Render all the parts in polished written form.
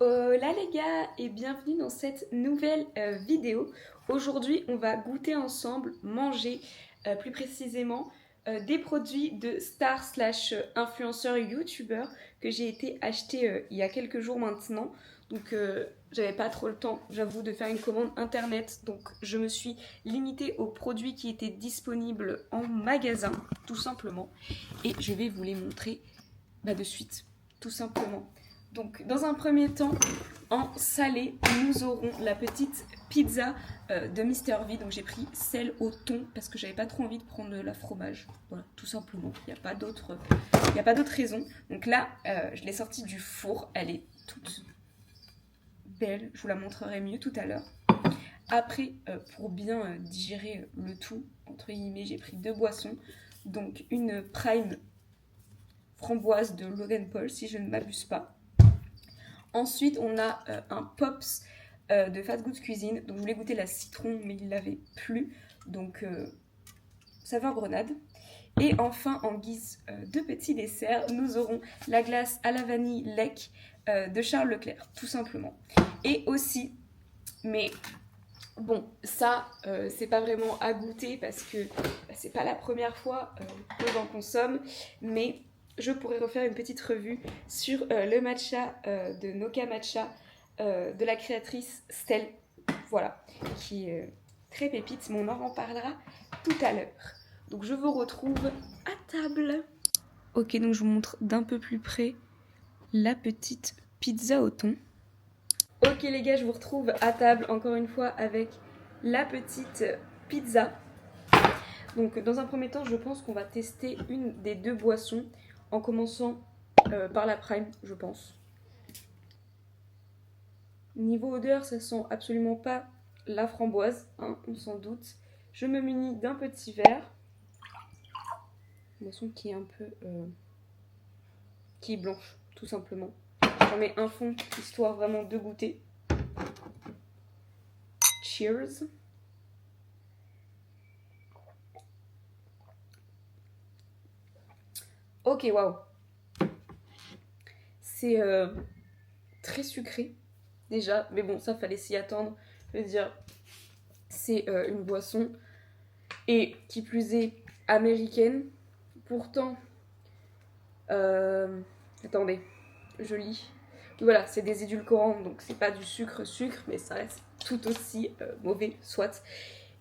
Hola les gars et bienvenue dans cette nouvelle vidéo. Aujourd'hui on va goûter ensemble, manger plus précisément des produits de stars slash influenceurs youtubeurs que j'ai été acheter il y a quelques jours maintenant. Donc j'avais pas trop le temps, j'avoue, de faire une commande internet. Donc je me suis limitée aux produits qui étaient disponibles en magasin, tout simplement. Et je vais vous les montrer de suite, tout simplement. Donc, dans un premier temps, en salé, nous aurons la petite pizza de Mister V. Donc, j'ai pris celle au thon parce que j'avais pas trop envie de prendre de la fromage. Voilà, tout simplement. Il n'y a pas d'autre raison. Donc là, je l'ai sortie du four. Elle est toute belle. Je vous la montrerai mieux tout à l'heure. Après, pour bien digérer le tout, entre guillemets, j'ai pris 2 boissons. Donc, une Prime framboise de Logan Paul, si je ne m'abuse pas. Ensuite, on a un Pops de Fast Good Cuisine. Donc, je voulais goûter la citron, mais il l'avait plus. Donc, saveur grenade. Et enfin, en guise de petit dessert, nous aurons la glace à la vanille Lec de Charles Leclerc, tout simplement. Et aussi, mais bon, ça, c'est pas vraiment à goûter parce que c'est pas la première fois que j'en consomme, mais je pourrais refaire une petite revue sur le matcha de Noka Matcha de la créatrice Stell, voilà, qui est très pépite, mais on en reparlera tout à l'heure. Donc je vous retrouve à table. Ok, donc je vous montre d'un peu plus près la petite pizza au thon. Ok les gars, je vous retrouve à table encore une fois avec la petite pizza. Donc dans un premier temps, je pense qu'on va tester une des 2 boissons en commençant par la Prime, je pense. Niveau odeur, ça sent absolument pas la framboise, hein, on s'en doute. Je me munis d'un petit verre. Une boisson qui est un peu... qui est blanche, tout simplement. J'en mets un fond, histoire vraiment de goûter. Cheers. Ok, waouh. C'est très sucré, déjà. Mais bon, ça, fallait s'y attendre. Je veux dire, c'est une boisson. Et qui plus est, américaine. Pourtant, attendez, je lis. Voilà, c'est des édulcorants, donc c'est pas du sucre, mais ça reste tout aussi mauvais, soit.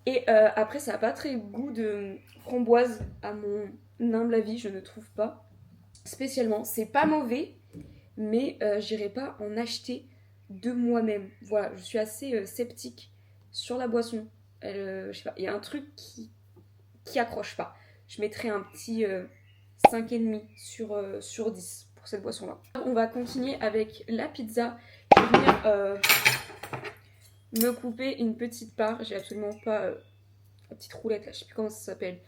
Et après, ça n'a pas très goût de framboise, à mon humble avis, je ne trouve pas. Spécialement, c'est pas mauvais, mais j'irai pas en acheter de moi-même. Voilà, je suis assez sceptique sur la boisson. Je sais pas, il y a un truc qui accroche pas. Je mettrai un petit 5,5 sur 10 pour cette boisson-là. On va continuer avec la pizza. Je vais venir me couper une petite part. J'ai absolument pas la petite roulette là, je sais plus comment ça s'appelle.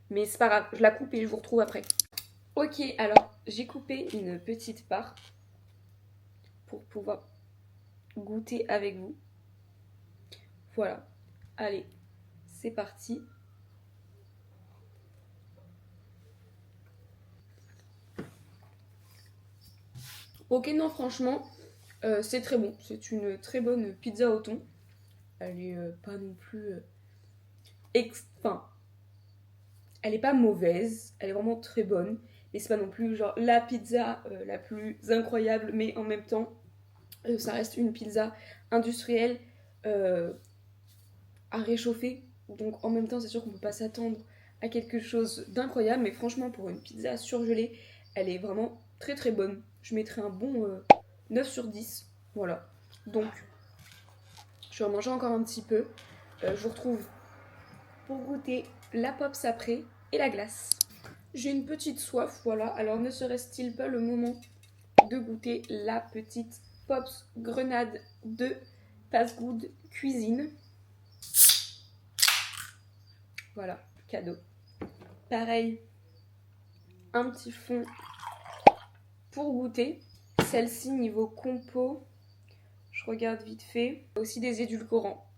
Mais c'est pas grave, je la coupe et je vous retrouve après. Ok, alors j'ai coupé une petite part pour pouvoir goûter avec vous. Voilà, allez, c'est parti. Ok, non, franchement, c'est très bon. C'est une très bonne pizza au thon. Elle est pas non plus... Enfin, elle est pas mauvaise. Elle est vraiment très bonne. Mais c'est pas non plus genre la pizza la plus incroyable. Mais en même temps, ça reste une pizza industrielle à réchauffer. Donc en même temps, c'est sûr qu'on peut pas s'attendre à quelque chose d'incroyable. Mais franchement, pour une pizza surgelée, elle est vraiment très très bonne. Je mettrais un bon 9 sur 10. Voilà. Donc, je vais en manger encore un petit peu. Je vous retrouve pour goûter la pops après et la glace. J'ai une petite soif, voilà. Alors ne serait-il pas le moment de goûter la petite pops grenade de Fast Good Cuisine. Voilà, cadeau. Pareil, un petit fond pour goûter. Celle-ci, niveau compo, je regarde vite fait. Aussi des édulcorants.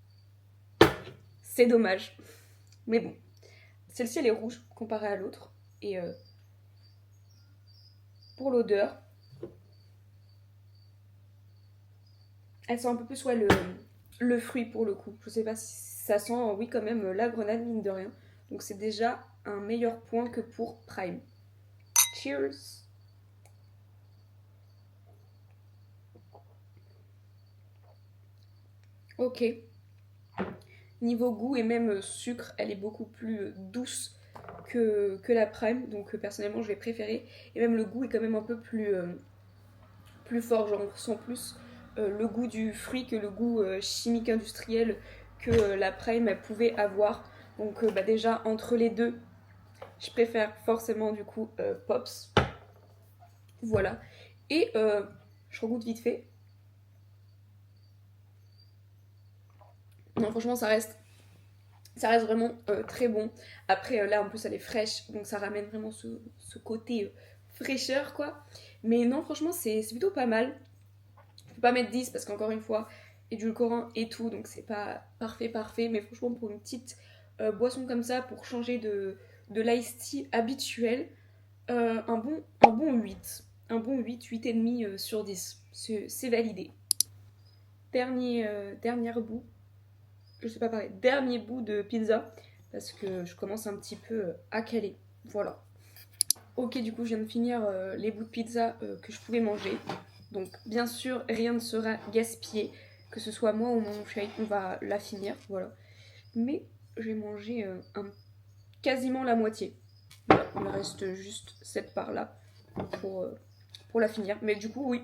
C'est dommage. Mais bon. Celle-ci, elle est rouge comparée à l'autre. Et pour l'odeur, Elle sent un peu plus ouais, le fruit pour le coup. Je sais pas si ça sent, oui quand même, la grenade mine de rien. Donc c'est déjà un meilleur point que pour Prime. Cheers! Ok. Niveau goût et même sucre, elle est beaucoup plus douce que la Prime. Donc personnellement, je vais préférer. Et même le goût est quand même un peu plus fort. Genre on ressent plus le goût du fruit que le goût chimique industriel que la Prime elle pouvait avoir. Donc bah, déjà entre les deux, je préfère forcément du coup Pops. Voilà. Et je regoute vite fait. Non franchement ça reste vraiment très bon. Après là en plus elle est fraîche donc ça ramène vraiment ce côté fraîcheur quoi. Mais non franchement c'est plutôt pas mal. Je peux pas mettre 10 parce qu'encore une fois édulcorant et tout donc c'est pas parfait mais franchement pour une petite boisson comme ça pour changer de l'ice tea habituel un bon 8. Un bon 8,5 sur 10. C'est validé. Dernier bout, je sais pas pareil, dernier bout de pizza parce que je commence un petit peu à caler. Voilà. Ok, du coup, je viens de finir les bouts de pizza que je pouvais manger. Donc, bien sûr, rien ne sera gaspillé. Que ce soit moi ou mon chéri, on va la finir. Voilà. Mais j'ai mangé quasiment la moitié. Voilà, il me reste juste cette part-là pour, euh, pour la finir. Mais du coup, oui,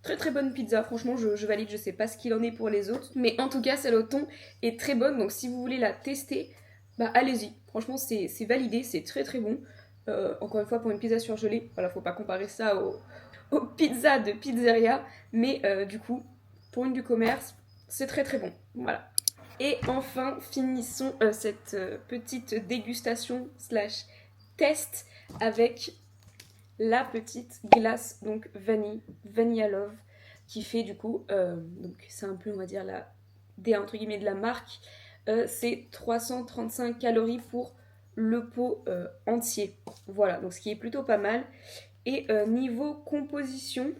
très très bonne pizza, franchement je valide, je sais pas ce qu'il en est pour les autres. Mais en tout cas, celle au thon est très bonne, donc si vous voulez la tester, bah allez-y. Franchement, c'est validé, c'est très très bon. Encore une fois, pour une pizza surgelée, voilà, faut pas comparer ça aux pizzas de pizzeria. Mais du coup, pour une du commerce, c'est très très bon. Voilà. Et enfin, finissons cette petite dégustation slash test avec la petite glace donc Vanilla Love qui fait du coup donc c'est un peu on va dire la des entre guillemets de la marque c'est 335 calories pour le pot entier, voilà donc ce qui est plutôt pas mal. Et niveau composition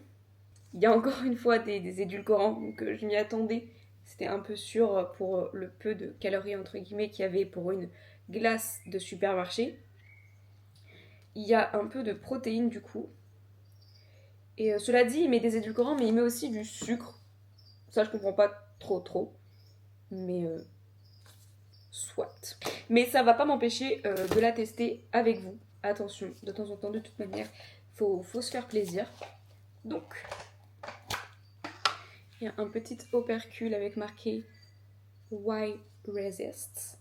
il y a encore une fois des édulcorants donc je m'y attendais, c'était un peu sûr pour le peu de calories entre guillemets qu'il y avait pour une glace de supermarché. Il y a un peu de protéines du coup. Et cela dit, il met des édulcorants, mais il met aussi du sucre. Ça, je comprends pas trop. Mais soit. Mais ça va pas m'empêcher de la tester avec vous. Attention, de temps en temps, de toute manière, faut se faire plaisir. Donc, il y a un petit opercule avec marqué Why Resist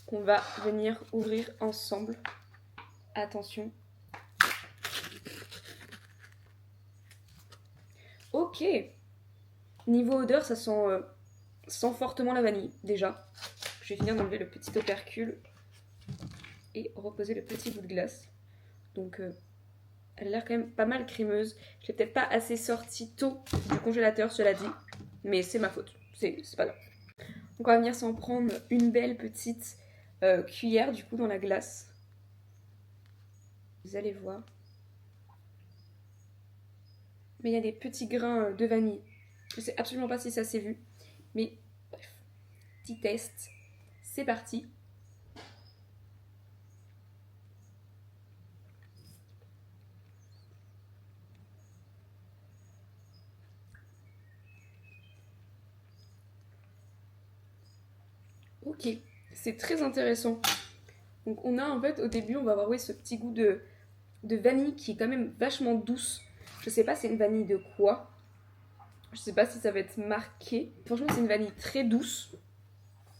qu'on va venir ouvrir ensemble. Attention. Ok. Niveau odeur, ça sent fortement la vanille, déjà. Je vais finir d'enlever le petit opercule et reposer le petit bout de glace. Donc elle a l'air quand même pas mal crémeuse. Je l'ai peut-être pas assez sorti tôt du congélateur, cela dit. Mais c'est ma faute, c'est pas grave. Donc on va venir s'en prendre une belle petite cuillère du coup dans la glace. Vous allez voir. Mais il y a des petits grains de vanille. Je sais absolument pas si ça s'est vu. Mais bref, petit test. C'est parti. Ok, c'est très intéressant. Donc on a en fait au début on va avoir oui, ce petit goût de vanille qui est quand même vachement douce. Je sais pas c'est une vanille de quoi. Je sais pas si ça va être marqué. Franchement c'est une vanille très douce.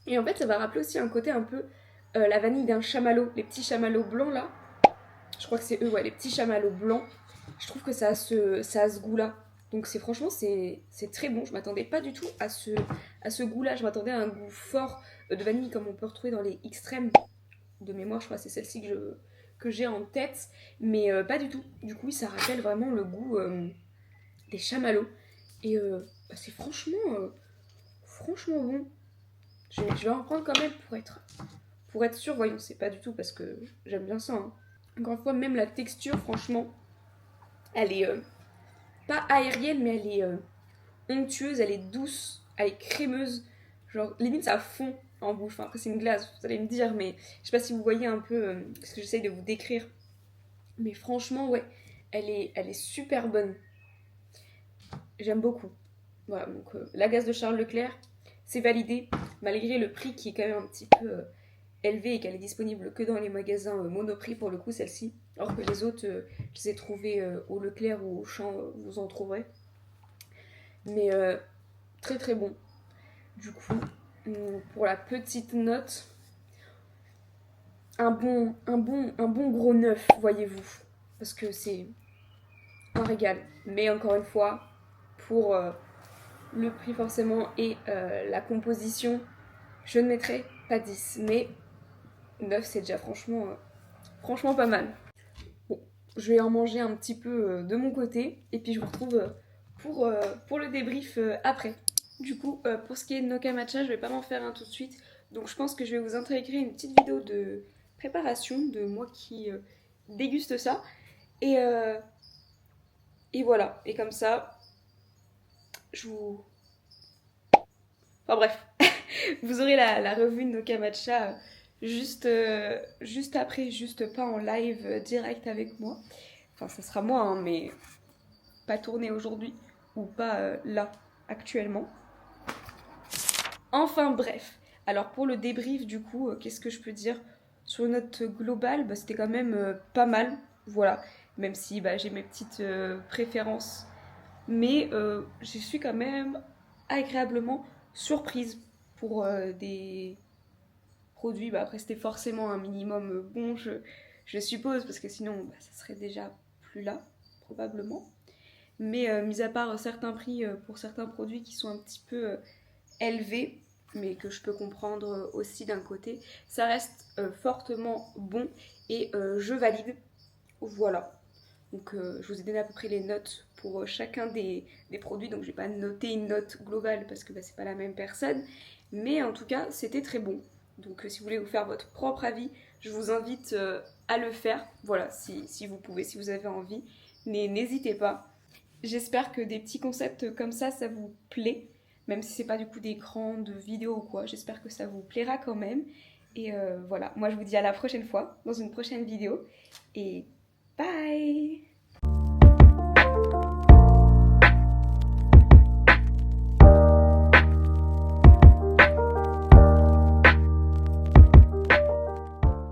Et en fait ça va rappeler aussi un côté un peu la vanille d'un chamallow. Les petits chamallows blancs là. Je crois que c'est eux, ouais, les petits chamallows blancs. Je trouve que ça a ce goût là. Donc franchement c'est très bon. Je m'attendais pas du tout à ce goût là. Je m'attendais à un goût fort de vanille comme on peut retrouver dans les extrêmes. De mémoire je crois que c'est celle-ci que j'ai en tête, mais pas du tout. Du coup, ça rappelle vraiment le goût des chamallows. Et bah, c'est franchement bon. Je vais en prendre quand même pour être sûr. Voyons, c'est pas du tout parce que j'aime bien ça. Hein. Encore une fois, même la texture, franchement, elle est pas aérienne, mais elle est onctueuse, elle est douce, elle est crémeuse. Genre, limite, ça fond en bouche. Enfin, après, c'est une glace, vous allez me dire, mais je sais pas si vous voyez un peu ce que j'essaye de vous décrire. Mais franchement, ouais, elle est super bonne. J'aime beaucoup. Voilà, donc la glace de Charles Leclerc, c'est validé, malgré le prix qui est quand même un petit peu élevée et qu'elle est disponible que dans les magasins Monoprix pour le coup, celle-ci. Alors que les autres, je les ai trouvées au Leclerc ou au Auchan, vous en trouverez. Mais très très bon. Du coup, pour la petite note, un bon gros 9, voyez-vous. Parce que c'est un régal. Mais encore une fois, pour le prix forcément et la composition, je ne mettrai pas 10. Mais 9, c'est déjà franchement pas mal. Bon, je vais en manger un petit peu de mon côté et puis je vous retrouve pour le débrief après. Du coup, pour ce qui est de Noka Matcha, je vais pas m'en faire un tout de suite. Donc je pense que je vais vous intégrer une petite vidéo de préparation de moi qui déguste ça. Et, euh, et voilà. Et comme ça, je vous... Enfin bref, vous aurez la revue de Noka Matcha juste après, juste pas en live direct avec moi. Enfin, ça sera moi, hein, mais pas tourné aujourd'hui ou pas là, actuellement. Enfin bref. Alors pour le débrief, du coup, qu'est-ce que je peux dire? Sur une note globale, bah, c'était quand même pas mal. Voilà. Même si bah, j'ai mes petites préférences. Mais je suis quand même agréablement surprise pour des produits. Bah, après, c'était forcément un minimum bon, je suppose, parce que sinon, bah, ça serait déjà plus là, probablement. Mais mis à part certains prix pour certains produits qui sont un petit peu élevés, mais que je peux comprendre aussi d'un côté, ça reste fortement bon et je valide. Voilà. Donc je vous ai donné à peu près les notes pour chacun des produits, donc je vais pas noter une note globale parce que bah, c'est pas la même personne. Mais en tout cas, c'était très bon. Donc si vous voulez vous faire votre propre avis, je vous invite à le faire. Voilà, si vous pouvez, si vous avez envie. Mais n'hésitez pas. J'espère que des petits concepts comme ça vous plaît. Même si c'est pas du coup des grandes vidéos ou quoi. J'espère que ça vous plaira quand même. Et voilà, moi je vous dis à la prochaine fois, dans une prochaine vidéo. Et bye!